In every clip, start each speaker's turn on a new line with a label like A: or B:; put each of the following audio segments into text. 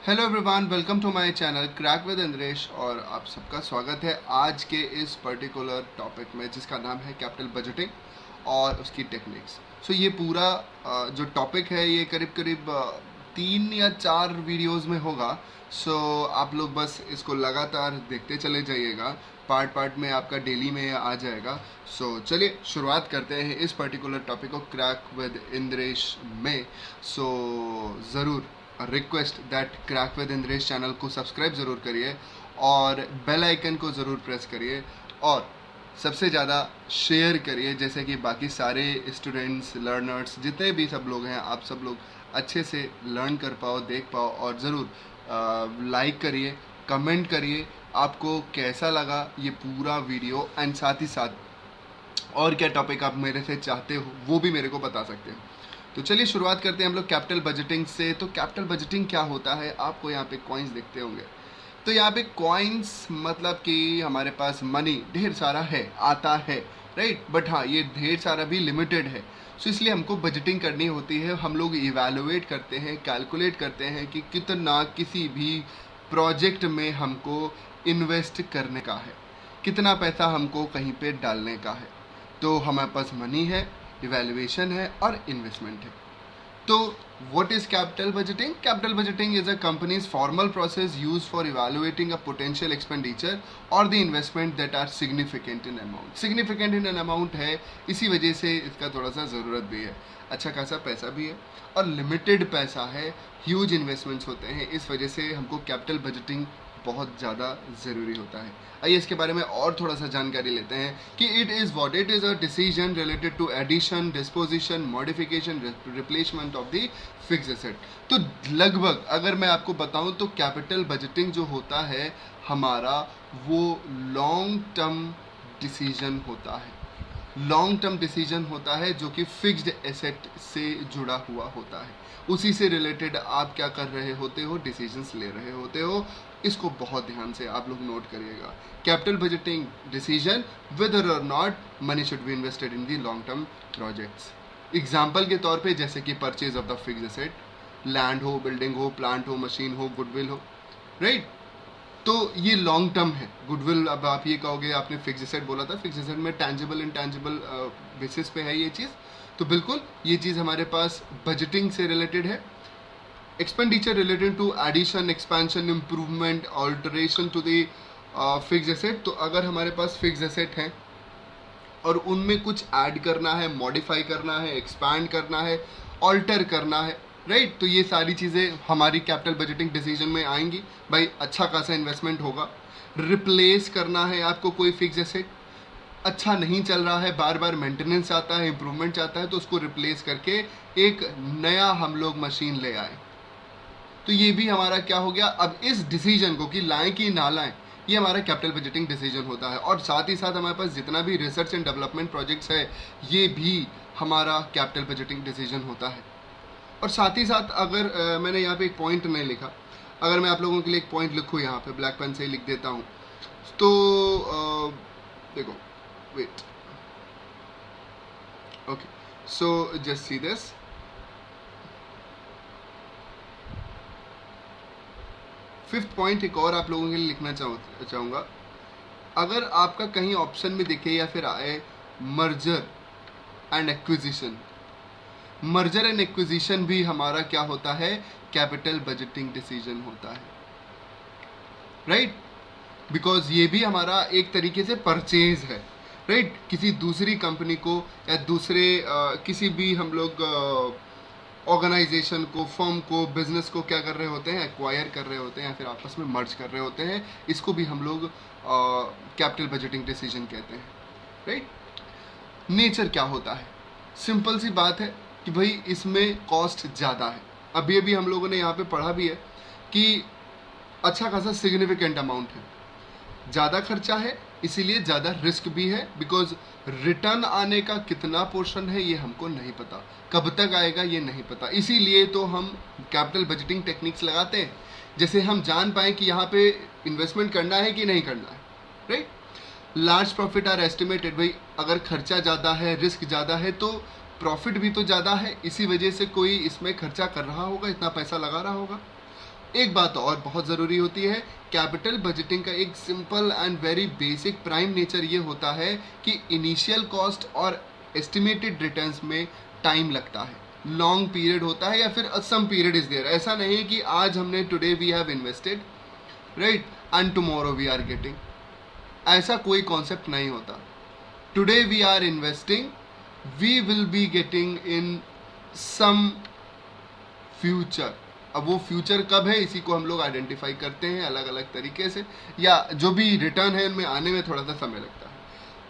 A: Hello everyone, welcome to my channel crack with Indresh. और आप सबका स्वागत है आज के इस पर्टिकुलर टॉपिक में जिसका नाम है कैपिटल बजटिंग और उसकी टेक्निक्स। सो ये पूरा जो टॉपिक है ये करीब करीब 3 या 4 वीडियोस में होगा। सो आप लोग बस इसको लगातार देखते चले जाइएगा, पार्ट पार्ट में आपका डेली में आ जाएगा। सो चलिए शुरुआत करते हैं इस पर्टिकुलर टॉपिक को क्रैक विद इंद्रेश में। सो ज़रूर request that crack with Indresh channel को सब्सक्राइब ज़रूर करिए और बेल आइकन को ज़रूर प्रेस करिए और सबसे ज़्यादा शेयर करिए, जैसे कि बाकी सारे स्टूडेंट्स, लर्नर्स, जितने भी सब लोग हैं, आप सब लोग अच्छे से लर्न कर पाओ, देख पाओ। और ज़रूर लाइक करिए, कमेंट करिए आपको कैसा लगा ये पूरा वीडियो, एंड साथ ही साथ और क्या टॉपिक आप मेरे से चाहते हो वो भी मेरे को बता सकते हैं। तो चलिए शुरुआत करते हैं हम लोग कैपिटल बजटिंग से। तो कैपिटल बजटिंग क्या होता है, आपको यहाँ पे कॉइन्स दिखते होंगे। तो यहाँ पे कॉइन्स मतलब कि हमारे पास मनी ढेर सारा है, आता है, राइट। बट हाँ, ये ढेर सारा भी लिमिटेड है। सो इसलिए हमको बजटिंग करनी होती है। हम लोग इवैल्यूएट करते हैं, कैलकुलेट करते हैं कि कितना किसी भी प्रोजेक्ट में हमको इन्वेस्ट करने का है, कितना पैसा हमको कहीं पे डालने का है। तो हमारे पास मनी है, इवैल्यूएशन है और इन्वेस्टमेंट है। तो what is capital budgeting? Capital budgeting is a company's formal process used for evaluating a potential expenditure और the investment that are significant in amount. Significant in amount है, इसी वजह से इसका थोड़ा सा ज़रूरत भी है। अच्छा खासा पैसा भी है और लिमिटेड पैसा है, ह्यूज इन्वेस्टमेंट्स होते हैं, इस वजह से हमको कैपिटल बजटिंग बहुत ज़्यादा ज़रूरी होता है। आइए इसके बारे में और थोड़ा सा जानकारी लेते हैं कि it is a decision related to addition, disposition, modification, replacement of the fixed asset. तो लगभग अगर मैं आपको बताऊं तो कैपिटल बजटिंग जो होता है हमारा, वो लॉन्ग टर्म डिसीजन होता है। लॉन्ग टर्म डिसीजन होता है जो कि फिक्स्ड एसेट से जुड़ा हुआ होता है। उसी से रिलेटेड आप क्या कर रहे होते हो, डिसीजंस ले रहे होते हो। इसको बहुत ध्यान से आप लोग नोट करिएगा। कैपिटल बजटिंग डिसीजन वेदर और not money should be invested in the long term projects. Example के तौर पे जैसे कि purchase of the fixed asset, land हो, बिल्डिंग हो, प्लांट हो, मशीन हो, गुडविल हो, राइट। तो ये लॉन्ग टर्म है। गुडविल, अब आप ये कहोगे आपने फिक्स्ड एसेट बोला था, फिक्स्ड एसेट में टैंजिबल इंटैंजिबल बेसिस पे है ये चीज़। तो बिल्कुल ये चीज़ हमारे पास बजटिंग से रिलेटेड है। Expenditure related to addition, expansion, improvement, alteration to the fixed asset. तो अगर हमारे पास फिक्स्ड एसेट हैं और उनमें कुछ ऐड करना है, मॉडिफाई करना है, एक्सपैंड करना है, ऑल्टर करना है, राइट, तो ये सारी चीज़ें हमारी कैपिटल बजटिंग डिसीजन में आएंगी। भाई अच्छा खासा इन्वेस्टमेंट होगा। रिप्लेस करना है आपको कोई फिक्स एसेट, अच्छा नहीं चल रहा है, बार बार मेंटेनेंस आता है, इंप्रूवमेंट आता है, तो उसको रिप्लेस करके एक नया हम लोग मशीन ले आए। तो ये भी हमारा क्या हो गया, अब इस डिसीजन को कि लाएं कि ना लाएं, ये हमारा कैपिटल बजटिंग डिसीजन होता है। और साथ ही साथ हमारे पास जितना भी रिसर्च एंड डेवलपमेंट प्रोजेक्ट्स है, ये भी हमारा कैपिटल बजटिंग डिसीजन होता है। और साथ ही साथ अगर मैंने यहाँ पे एक पॉइंट नहीं लिखा, अगर मैं आप लोगों के लिए एक पॉइंट लिखूँ यहाँ पे, ब्लैक पेन से ही लिख देता हूँ। तो देखो, wait, okay, so just see this. Fifth point एक और आप लोगों के लिए लिखना चाहूँगा। अगर आपका कहीं ऑप्शन में दिखे या फिर आए merger and acquisition, merger and acquisition भी हमारा क्या होता है, कैपिटल बजटिंग डिसीजन होता है, राइट। बिकॉज ये भी हमारा एक तरीके से परचेज है, राइट। किसी दूसरी कंपनी को या दूसरे किसी भी हम लोग ऑर्गेनाइजेशन को, फर्म को, बिजनेस को क्या कर रहे होते हैं, एक्वायर कर रहे होते हैं या फिर आपस में मर्ज कर रहे होते हैं। इसको भी हम लोग कैपिटल बजटिंग डिसीजन कहते हैं, राइट। नेचर क्या होता है, सिंपल सी बात है कि भाई इसमें कॉस्ट ज़्यादा है। अभी अभी हम लोगों ने यहाँ पे पढ़ा भी है कि अच्छा खासा सिग्निफिकेंट अमाउंट है, ज़्यादा खर्चा है, इसीलिए ज़्यादा रिस्क भी है। बिकॉज रिटर्न आने का कितना पोर्शन है ये हमको नहीं पता, कब तक आएगा ये नहीं पता। इसीलिए तो हम कैपिटल बजटिंग टेक्निक्स लगाते हैं, जैसे हम जान पाएँ कि यहाँ पे इन्वेस्टमेंट करना है कि नहीं करना है, right. Large profit are estimated, भाई अगर खर्चा ज़्यादा है, रिस्क ज़्यादा है, तो प्रॉफिट भी तो ज़्यादा है, इसी वजह से कोई इसमें खर्चा कर रहा होगा, इतना पैसा लगा रहा होगा। एक बात और बहुत ज़रूरी होती है, कैपिटल बजटिंग का एक simple and very basic prime nature ये होता है कि इनिशियल कॉस्ट और एस्टिमेटेड रिटर्न्स में टाइम लगता है, लॉन्ग पीरियड होता है या फिर सम पीरियड इज देयर। ऐसा नहीं है कि आज हमने today we have invested right and tomorrow we are getting, ऐसा कोई कॉन्सेप्ट नहीं होता। Today we are investing, we will be getting in some future. अब वो फ्यूचर कब है इसी को हम लोग आइडेंटिफाई करते हैं अलग अलग तरीके से, या जो भी रिटर्न है उनमें आने में थोड़ा सा समय लगता है।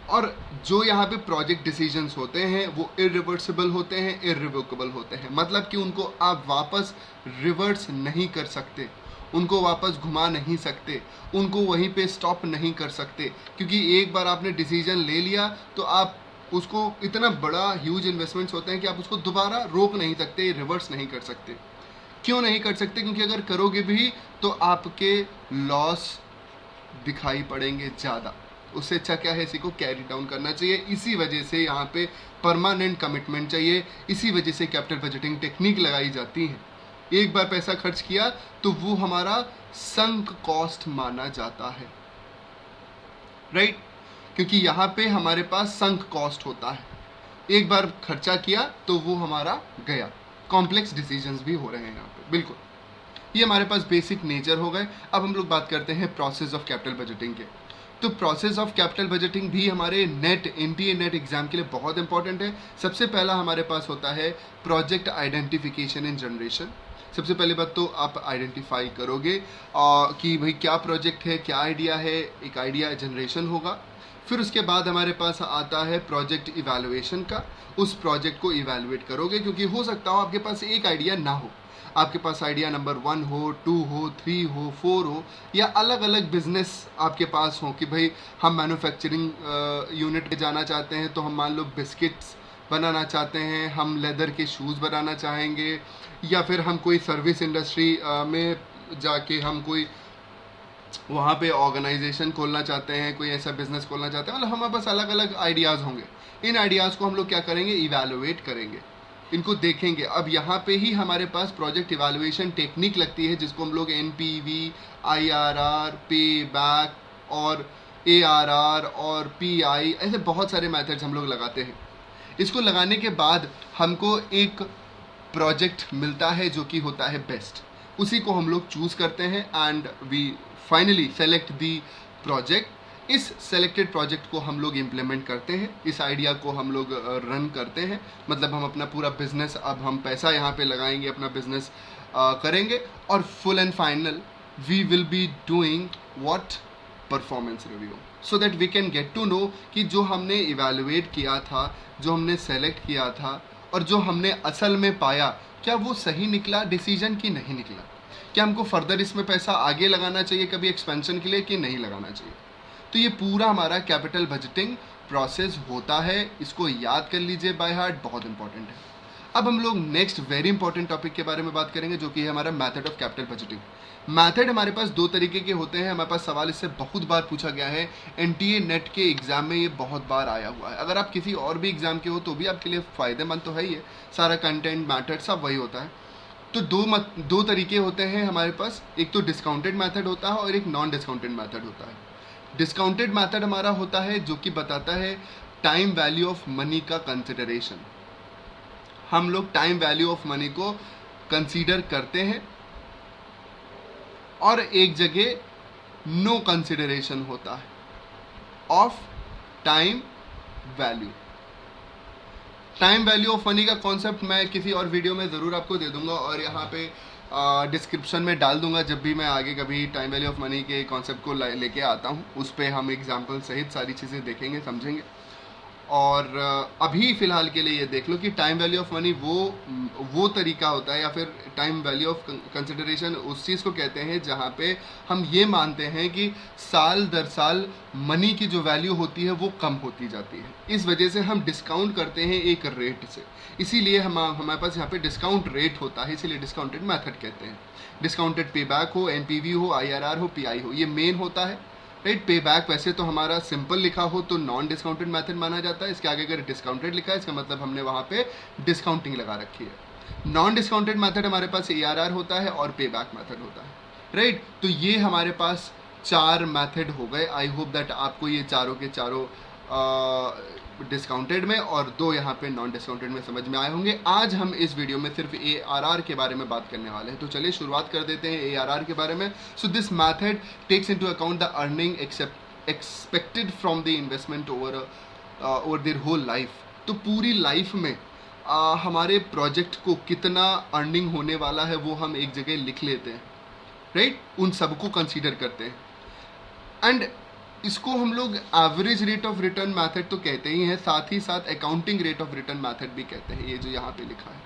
A: और जो यहाँ पे प्रोजेक्ट डिसीजंस होते हैं वो इरिवर्सिबल होते हैं, इरिवोकेबल होते हैं, मतलब कि उनको आप वापस रिवर्स नहीं कर सकते, उनको वापस घुमा नहीं सकते, उनको वहीं पे स्टॉप नहीं कर सकते, क्योंकि एक बार आपने डिसीजन ले लिया तो आप उसको, इतना बड़ा ह्यूज इन्वेस्टमेंट्स होते हैं कि आप उसको दोबारा रोक नहीं सकते, रिवर्स नहीं कर सकते। क्यों नहीं कर सकते? क्योंकि अगर करोगे भी तो आपके लॉस दिखाई पड़ेंगे ज़्यादा। उससे अच्छा क्या है, इसी को कैरी डाउन करना चाहिए। इसी वजह से यहाँ पे परमानेंट कमिटमेंट चाहिए, इसी वजह से कैपिटल बजटिंग टेक्निक लगाई जाती है। एक बार पैसा खर्च किया तो वो हमारा संक कॉस्ट माना जाता है, राइट? क्योंकि यहाँ पे हमारे पास संक कॉस्ट होता है, एक बार खर्चा किया तो वो हमारा गया। कॉम्प्लेक्स डिसीजंस भी हो रहे हैं यहाँ पे, बिल्कुल। ये हमारे पास बेसिक नेचर हो गए। अब हम लोग बात करते हैं प्रोसेस ऑफ कैपिटल बजटिंग के। तो प्रोसेस ऑफ कैपिटल बजटिंग भी हमारे नेट एनटीए नेट एग्जाम के लिए बहुत इंपॉर्टेंट है। सबसे पहला हमारे पास होता है प्रोजेक्ट आइडेंटिफिकेशन एंड जनरेशन। सबसे पहली बात तो आप आइडेंटिफाई करोगे कि भाई क्या प्रोजेक्ट है, क्या आइडिया है, एक आइडिया जनरेशन होगा। फिर उसके बाद हमारे पास आता है प्रोजेक्ट इवैल्यूएशन का। उस प्रोजेक्ट को इवैल्यूएट करोगे, क्योंकि हो सकता हो आपके पास एक आइडिया ना हो, आपके पास आइडिया नंबर 1 हो, 2 हो, 3 हो, 4 हो, या अलग अलग बिजनेस आपके पास हो कि भाई हम मैन्युफैक्चरिंग यूनिट पे जाना चाहते हैं, तो हम मान लो बिस्किट्स बनाना चाहते हैं, हम लेदर के शूज़ बनाना चाहेंगे, या फिर हम कोई सर्विस इंडस्ट्री में जाके हम कोई वहाँ पे ऑर्गेनाइजेशन खोलना चाहते हैं, कोई ऐसा बिजनेस खोलना चाहते हैं। मतलब हमारे पास अलग अलग आइडियाज़ होंगे। इन आइडियाज़ को हम लोग क्या करेंगे, इवैल्यूएट करेंगे, इनको देखेंगे। अब यहाँ पे ही हमारे पास प्रोजेक्ट इवैल्यूएशन टेक्निक लगती है, जिसको हम लोग एनपीवी, आईआरआर, पे बैक और एआरआर और पीआई, ऐसे बहुत सारे मेथड्स हम लोग लगाते हैं। इसको लगाने के बाद हमको एक प्रोजेक्ट मिलता है जो कि होता है बेस्ट, उसी को हम लोग चूज़ करते हैं and we finally select the project. इस सेलेक्टेड प्रोजेक्ट को हम लोग इम्प्लीमेंट करते हैं, इस आइडिया को हम लोग रन करते हैं। मतलब हम अपना पूरा बिजनेस, अब हम पैसा यहाँ पे लगाएंगे, अपना बिजनेस करेंगे, और full and final we will be doing what, performance review, so that we can get to know कि जो हमने इवैल्यूएट किया था, जो हमने सेलेक्ट किया था और जो हमने असल में पाया, क्या वो सही निकला डिसीजन कि नहीं निकला। क्या हमको फर्दर इसमें पैसा आगे लगाना चाहिए कभी एक्सपेंशन के लिए कि नहीं लगाना चाहिए। तो ये पूरा हमारा कैपिटल बजटिंग प्रोसेस होता है। इसको याद कर लीजिए बाय हार्ट, बहुत इंपॉर्टेंट है। अब हम लोग नेक्स्ट वेरी इंपॉर्टेंट टॉपिक के बारे में बात करेंगे, जो कि है हमारा method of capital budgeting. Method हमारे पास दो तरीके के होते हैं। हमारे पास सवाल इससे बहुत बार पूछा गया है, एनटीए नेट के एग्जाम में ये बहुत बार आया हुआ है। अगर आप किसी और भी एग्जाम के हो तो भी आपके लिए फ़ायदेमंद तो है ही है, सारा कंटेंट मैथड सब वही होता है। तो दो तरीके होते हैं हमारे पास, एक तो डिस्काउंटेड मेथड होता है और एक नॉन डिस्काउंटेड मेथड होता है। डिस्काउंटेड मेथड हमारा होता है जो कि बताता है टाइम वैल्यू ऑफ मनी का कंसिडरेशन। हम लोग टाइम वैल्यू ऑफ मनी को कंसीडर करते हैं, और एक जगह नो कंसिडरेशन होता है of time value. Time value of money का कॉन्सेप्ट मैं किसी और वीडियो में ज़रूर आपको दे दूंगा, और यहाँ पे डिस्क्रिप्शन में डाल दूंगा जब भी मैं आगे कभी टाइम वैल्यू ऑफ मनी के कॉन्सेप्ट को लेके आता हूँ। उस पर हम एग्जाम्पल सहित सारी चीज़ें देखेंगे, समझेंगे। और अभी फ़िलहाल के लिए ये देख लो कि टाइम वैल्यू ऑफ मनी वो तरीका होता है, या फिर टाइम वैल्यू ऑफ कंसिडरेशन उस चीज़ को कहते हैं जहाँ पे हम ये मानते हैं कि साल दर साल मनी की जो वैल्यू होती है वो कम होती जाती है। इस वजह से हम डिस्काउंट करते हैं एक रेट से, इसीलिए हमारे पास यहाँ पे डिस्काउंट रेट होता है, इसीलिए डिस्काउंटेड मेथड कहते हैं। डिस्काउंटेड पे बैक हो, एनपीवी हो, आईआरआर हो, पीआई हो, ये मेन होता है। राइट। पे बैक वैसे तो हमारा सिंपल लिखा हो तो नॉन डिस्काउंटेड मेथड माना जाता है, इसके आगे अगर डिस्काउंटेड लिखा है इसका मतलब हमने वहाँ पे डिस्काउंटिंग लगा रखी है। नॉन डिस्काउंटेड मेथड हमारे पास ARR होता है और पे बैक मेथड होता है, राइट। तो ये हमारे पास 4 मेथड हो गए। आई होप दैट आपको ये चारों के चारों डिस्काउंटेड में और 2 यहाँ पे नॉन डिस्काउंटेड में समझ में आए होंगे। आज हम इस वीडियो में सिर्फ ARR के बारे में बात करने वाले हैं, तो चलिए शुरुआत कर देते हैं ARR के बारे में। So this method takes into account the earning expected from the investment over their whole life. तो पूरी लाइफ में हमारे प्रोजेक्ट को कितना अर्निंग होने वाला है वो हम एक जगह लिख लेते हैं, राइट। उन सबको कंसीडर करते हैं एंड इसको हम लोग average rate of return method तो कहते ही हैं, साथ ही साथ accounting rate of return method भी कहते हैं, ये जो यहाँ पे लिखा है।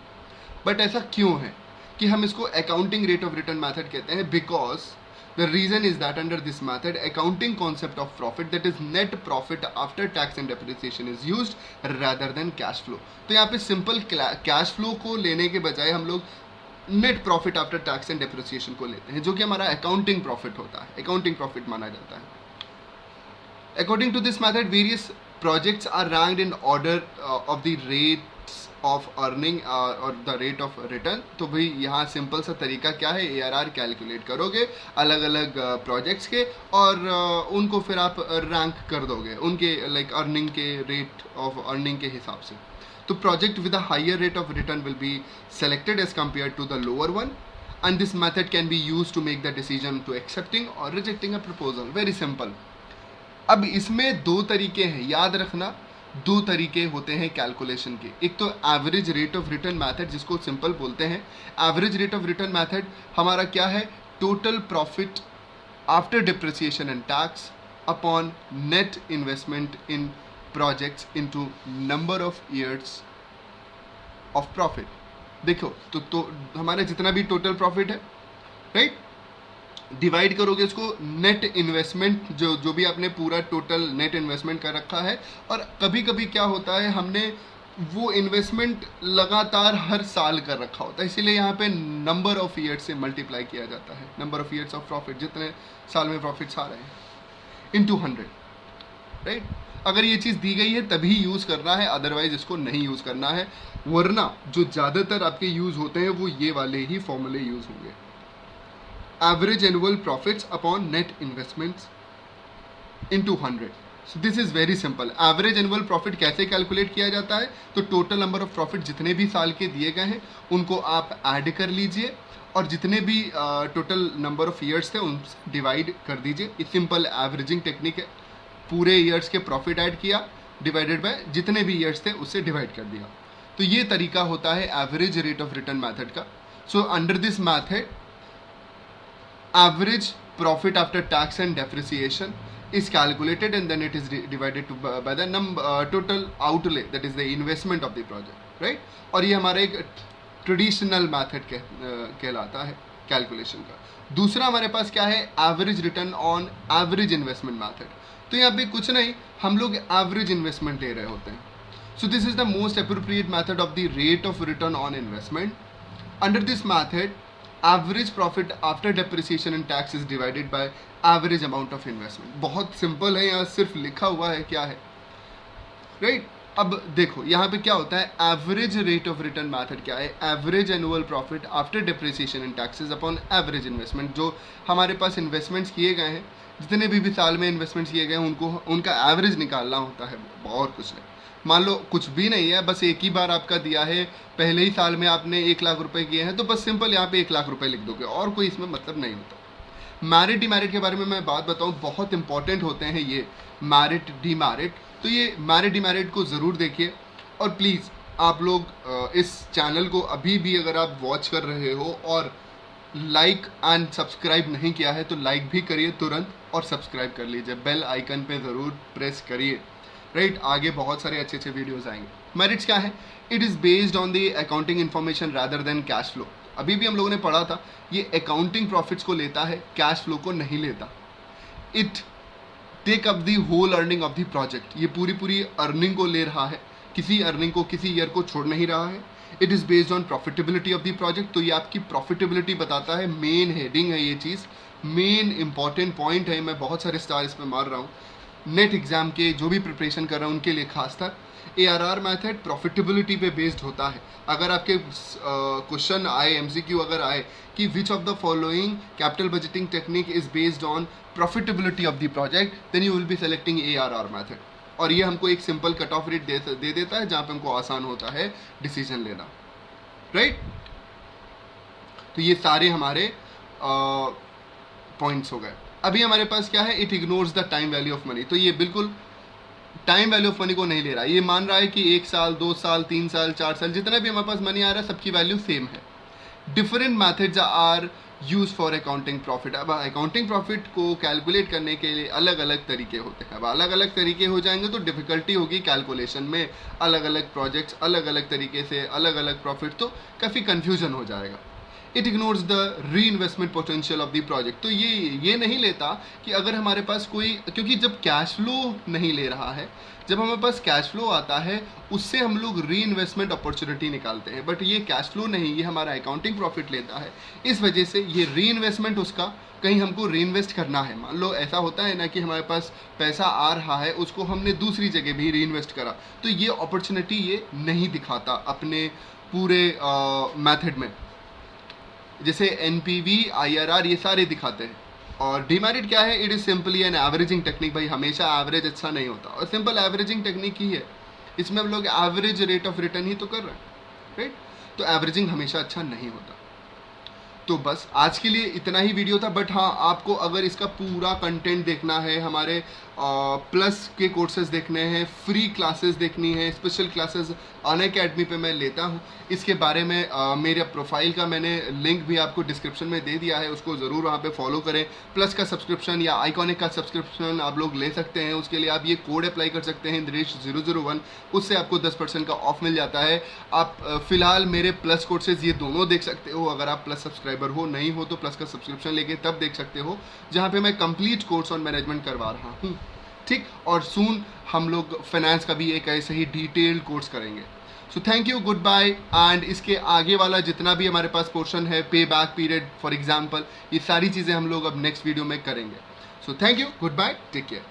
A: बट ऐसा क्यों है कि हम इसको accounting rate of return method कहते हैं? Because the reason is that under this method accounting concept of profit that is net profit after tax and depreciation is used rather than cash flow. तो यहाँ पे simple cash flow को लेने के बजाय हम लोग net profit after tax and depreciation को लेते हैं, जो कि हमारा अकाउंटिंग प्रॉफिट होता है, अकाउंटिंग प्रॉफिट माना जाता है। According to this method, various projects are ranked in order of the rates of earning or the rate of return। तो भाई यहाँ सिंपल सा तरीका क्या है, ARR कैलकुलेट करोगे अलग अलग प्रोजेक्ट्स के और उनको फिर आप रैंक कर दोगे उनके लाइक अर्निंग के रेट ऑफ अर्निंग के हिसाब से। तो project with a higher rate of return will be selected as compared to the lower one, and this method can be used to make the decision to accepting or rejecting a proposal। Very simple। अब इसमें 2 तरीके हैं, याद रखना 2 तरीके होते हैं calculation के। एक तो average rate of return method, जिसको सिंपल बोलते हैं। Average rate of return method हमारा क्या है, total profit after depreciation and tax upon net investment in projects into number of years of profit. देखो तो हमारा जितना भी टोटल प्रॉफिट है, राइट, डिवाइड करोगे उसको नेट इन्वेस्टमेंट, जो भी आपने पूरा टोटल नेट इन्वेस्टमेंट कर रखा है। और कभी कभी क्या होता है, हमने वो इन्वेस्टमेंट लगातार हर साल कर रखा होता है, इसीलिए यहाँ पे नंबर ऑफ ईयर्स से मल्टीप्लाई किया जाता है, number of years of profit, जितने साल में प्रॉफिट्स आ रहे हैं, इनटू 100, राइट। अगर ये चीज़ दी गई है तभी यूज़ करना है, अदरवाइज इसको नहीं यूज़ करना है, वरना जो ज़्यादातर आपके यूज़ होते हैं वो ये वाले ही फॉर्मूले यूज़ होंगे। Average annual profits upon net investments into 100। So this is very simple। Average annual profit कैसे कैलकुलेट किया जाता है, तो टोटल नंबर ऑफ प्रॉफिट जितने भी साल के दिए गए हैं उनको आप ऐड कर लीजिए और जितने भी टोटल नंबर ऑफ ईयर्स थे उनसे डिवाइड कर दीजिए। ये सिंपल एवरेजिंग टेक्निक है। पूरे ईयर्स के प्रॉफिट ऐड किया, डिवाइडेड बाय जितने भी ईयर्स थे उससे डिवाइड कर दिया। तो ये तरीका होता है average rate of return method का। So under this method average profit after tax and depreciation is calculated and then it is divided by the total outlay, that is the investment of the project, right। और ये हमारा एक traditional method कहलाता है calculation का। दूसरा हमारे पास क्या है, average return on average investment method. तो यहाँ पे कुछ नहीं, हम लोग एवरेज इन्वेस्टमेंट ले रहे होते हैं। So this is the most appropriate method of the rate of return on investment. Under this method average profit after depreciation and tax is divided by average amount of investment. बहुत simple है, यहाँ सिर्फ लिखा हुआ है क्या है, right. अब देखो यहाँ पे क्या होता है, average rate of return method क्या है, average annual profit after depreciation and taxes upon average investment. जो हमारे पास इन्वेस्टमेंट्स किए गए हैं, जितने भी साल में इन्वेस्टमेंट्स किए गए हैं उनको उनका एवरेज निकालना होता है, और कुछ नहीं। मान लो कुछ भी नहीं है, बस एक ही बार आपका दिया है, पहले ही साल में आपने 1 लाख रुपए किए हैं, तो बस सिंपल यहाँ पे 1 लाख रुपए लिख दोगे, और कोई इसमें मतलब नहीं होता। मैरिट डीमेरिट के बारे में मैं बात बताऊँ, बहुत इंपॉर्टेंट होते हैं ये मैरिट डीमेरिट। तो ये मैरिट डीमेरिट को ज़रूर देखिए, और प्लीज़ आप लोग इस चैनल को अभी भी अगर आप वॉच कर रहे हो और लाइक एंड सब्सक्राइब नहीं किया है तो लाइक भी करिए तुरंत और सब्सक्राइब कर लीजिए, बेल आइकन पे ज़रूर प्रेस करिए, राइट। आगे बहुत सारे अच्छे अच्छे वीडियोस आएंगे। मेरिट्स क्या है, it is based on the accounting information rather than cash flow. अभी भी हम लोगों ने पढ़ा था, ये अकाउंटिंग प्रॉफिट्स को लेता है, कैश फ्लो को नहीं लेता। It take up the whole earning of the project, ये पूरी अर्निंग को ले रहा है, किसी अर्निंग को, किसी ईयर को छोड़ नहीं रहा है। It is based on profitability of the project. तो ये आपकी प्रॉफिटेबिलिटी बताता है, मेन हेडिंग है ये चीज़, मेन इंपॉर्टेंट पॉइंट है। मैं बहुत सारे स्टार इसमें मार रहा हूँ, नेट एग्जाम के जो भी प्रिपरेशन कर रहा हूँ उनके लिए खासकर। ARR मेथड प्रॉफिटेबिलिटी पे बेस्ड होता है। अगर आपके क्वेश्चन आए, MCQ अगर आए कि which of the following capital budgeting technique is based on profitability of the project, then you will be selecting ARR method. और ये हमको एक सिंपल कट ऑफ रेट दे देता है जहाँ पे हमको आसान होता है डिसीजन लेना, राइट। तो ये सारे हमारे पॉइंट्स हो गए। अभी हमारे पास क्या है, it ignores the time value of money. तो ये बिल्कुल टाइम वैल्यू ऑफ मनी को नहीं ले रहा है। ये मान रहा है कि 1 साल, 2 साल, 3 साल, 4 साल, जितना भी हमारे पास मनी आ रहा है सबकी वैल्यू सेम है। Different methods are use for accounting profit. अब अकाउंटिंग प्रॉफिट को कैलकुलेट करने के लिए अलग अलग तरीके होते हैं। अब अलग अलग तरीके हो जाएंगे तो डिफिकल्टी होगी कैलकुलेशन में। अलग अलग प्रोजेक्ट्स, अलग अलग तरीके से, अलग अलग प्रॉफिट, तो काफ़ी कन्फ्यूजन हो जाएगा। इट इग्नोर्स द री investment potential of the project. तो ये नहीं लेता कि अगर हमारे पास कोई, क्योंकि जब कैश फ्लो नहीं ले रहा है, जब हमारे पास कैश फ्लो आता है उससे हम लोग री इन्वेस्टमेंट अपॉर्चुनिटी निकालते हैं। बट ये कैश फ्लो नहीं, ये हमारा अकाउंटिंग प्रॉफिट लेता है। इस वजह से ये री इन्वेस्टमेंट उसका कहीं हमको री इन्वेस्ट करना है। मान लो ऐसा होता है ना कि हमारे पास पैसा आ रहा है, उसको हमने दूसरी जगह भी री इन्वेस्ट करा, तो ये अपॉर्चुनिटी ये नहीं दिखाता अपने पूरे मैथड में। जैसे NPV, IRR ये सारे दिखाते हैं। और डीमेरिट क्या है, it is simply an averaging technique. भाई हमेशा एवरेज अच्छा नहीं होता, और सिंपल एवरेजिंग टेक्निक ही है। इसमें हम लोग एवरेज रेट ऑफ रिटर्न ही तो कर रहे हैं, राइट। तो एवरेजिंग हमेशा अच्छा नहीं होता। तो बस आज के लिए इतना ही वीडियो था। बट हाँ, आपको अगर इसका पूरा कंटेंट देखना है, हमारे प्लस के कोर्सेज देखने हैं, फ्री क्लासेस देखनी है, स्पेशल क्लासेस अनअकैडमी पे मैं लेता हूँ, इसके बारे में मेरे प्रोफाइल का मैंने लिंक भी आपको डिस्क्रिप्शन में दे दिया है, उसको ज़रूर वहाँ पे फॉलो करें। प्लस का सब्सक्रिप्शन या आइकॉनिक का सब्सक्रिप्शन आप लोग ले सकते हैं। उसके लिए आप ये कोड अप्लाई कर सकते हैं, इंद्रेश 001, उससे आपको 10% का ऑफ मिल जाता है। आप फिलहाल मेरे प्लस कोर्सेज ये दोनों देख सकते हो। अगर आप प्लस सब्सक्राइबर हो, नहीं हो तो प्लस का सब्सक्रिप्शन लेके तब देख सकते हो, जहाँ पे मैं कंप्लीट कोर्स ऑन मैनेजमेंट करवा रहा हूँ, ठीक। और सून हम लोग फाइनेंस का भी एक ऐसे ही डिटेल्ड कोर्स करेंगे। So thank you, goodbye. And इसके आगे वाला जितना भी हमारे पास पोर्शन है, पे बैक पीरियड फॉर एग्जाम्पल, ये सारी चीज़ें हम लोग अब नेक्स्ट वीडियो में करेंगे। So thank you, goodbye, take care.